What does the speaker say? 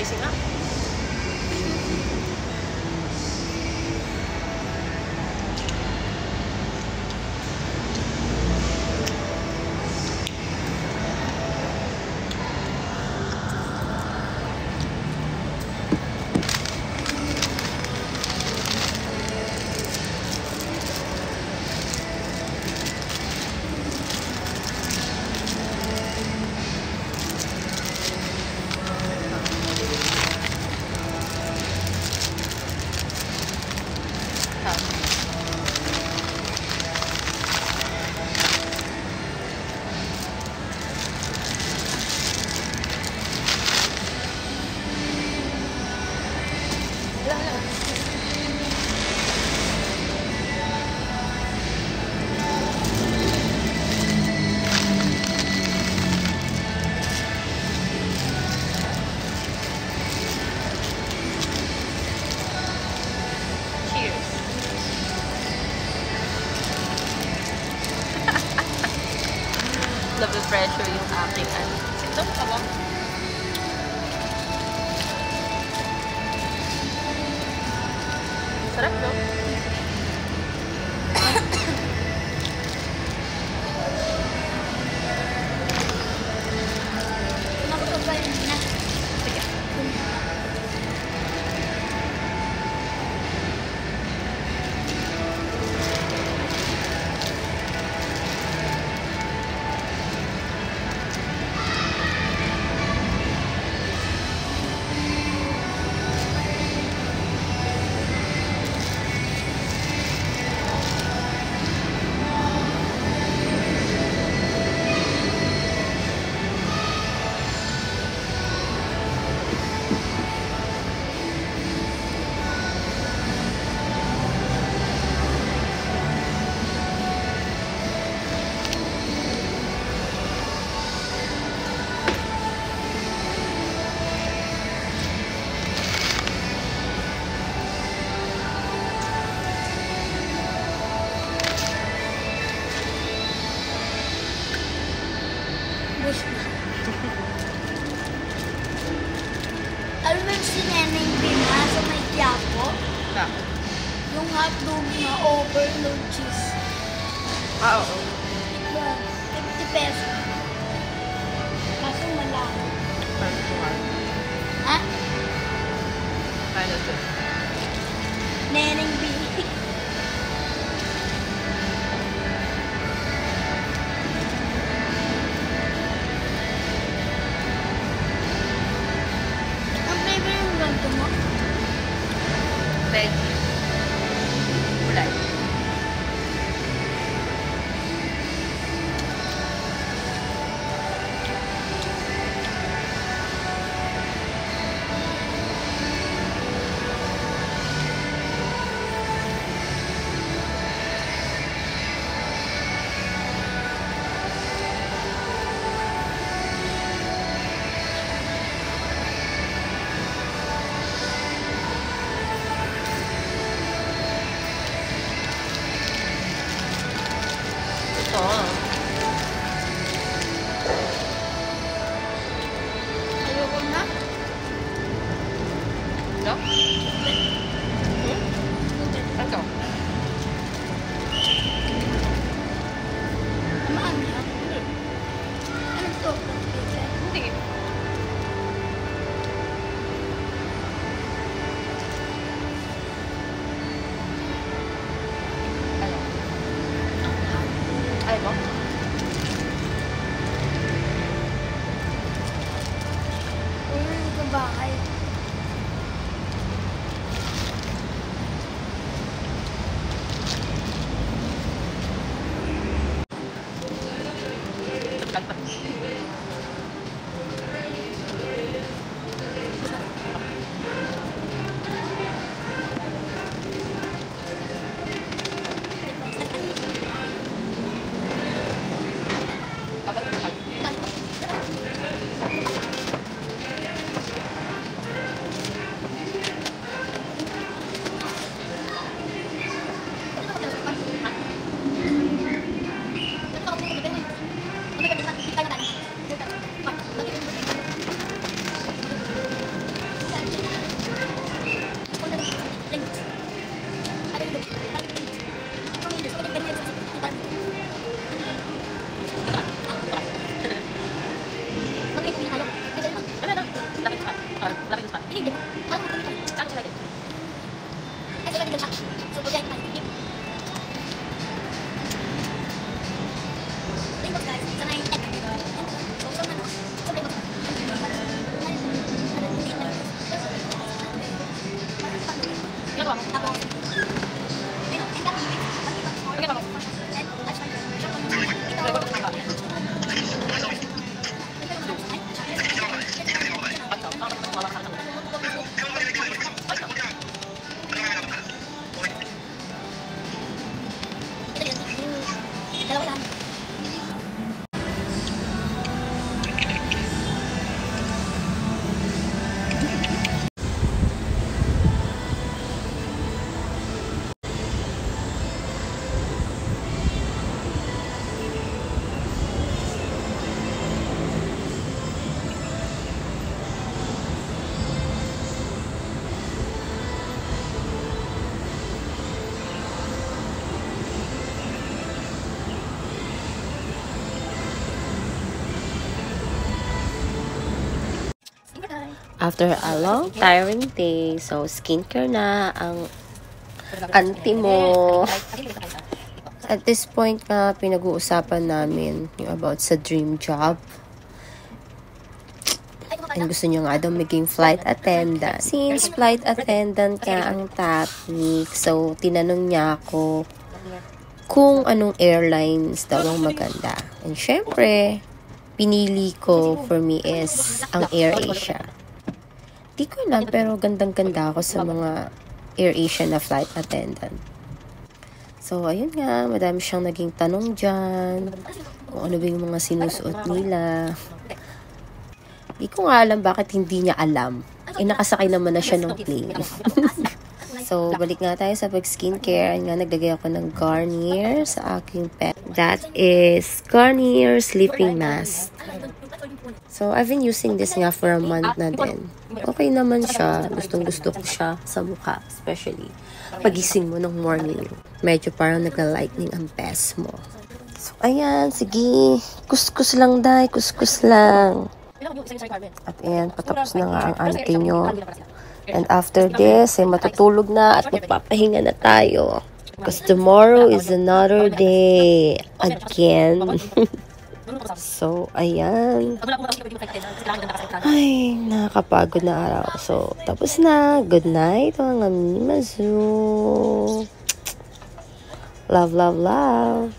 spicy nga. Nape-pressure yung aking ano. Ito, tama. Sarap, no? Magpapalit na. Sige. Wish na. Alam mo yung sineneng Bina sa may Quiapo? Bakit? Yung hotdog na overload cheese. Ah, oo. Diba? 50 pesos. Kaso malaki. Parang tumal. Ha? Kaya ito. Neneng B. Ang flavor yung ganito mo? Veg. Kulay. After a long, tiring day, so skincare na ang auntie mo. At this point nga, pinag-uusapan namin yung about sa dream job. And gusto niyo nga daw maging flight attendant. Since flight attendant ka ang topic, so tinanong niya ako kung anong airlines daw ang maganda. And syempre, pinili ko for me is ang AirAsia. Di ko alam, pero gandang-ganda ako sa mga AirAsia na flight attendant. So, ayun nga, madami siyang naging tanong dyan. Kung ano ba yung mga sinusuot nila. Di ko nga alam bakit hindi niya alam. Nakasakay naman na siya ng plane. So, balik nga tayo sa pag-skincare. Ayun nga, naglagay ako ng Garnier sa aking pet. That is Garnier Sleeping Mask. So, I've been using this nga for a month na din. Okay naman siya. Gustong-gusto ko siya sa mukha. Especially, pagising mo ng morning. Medyo parang nagka-lightning ang best mo. So, ayan. Sige. Kuskus lang, day. Kuskus lang. At ayan, patapos na nga ang auntie nyo. And after this, ay matutulog na at magpapahinga na tayo. Because tomorrow is another day. Again. So, ayan. Ay, nakakapagod na araw. So, tapos na. Good night, mga mimazu. Love, love, love.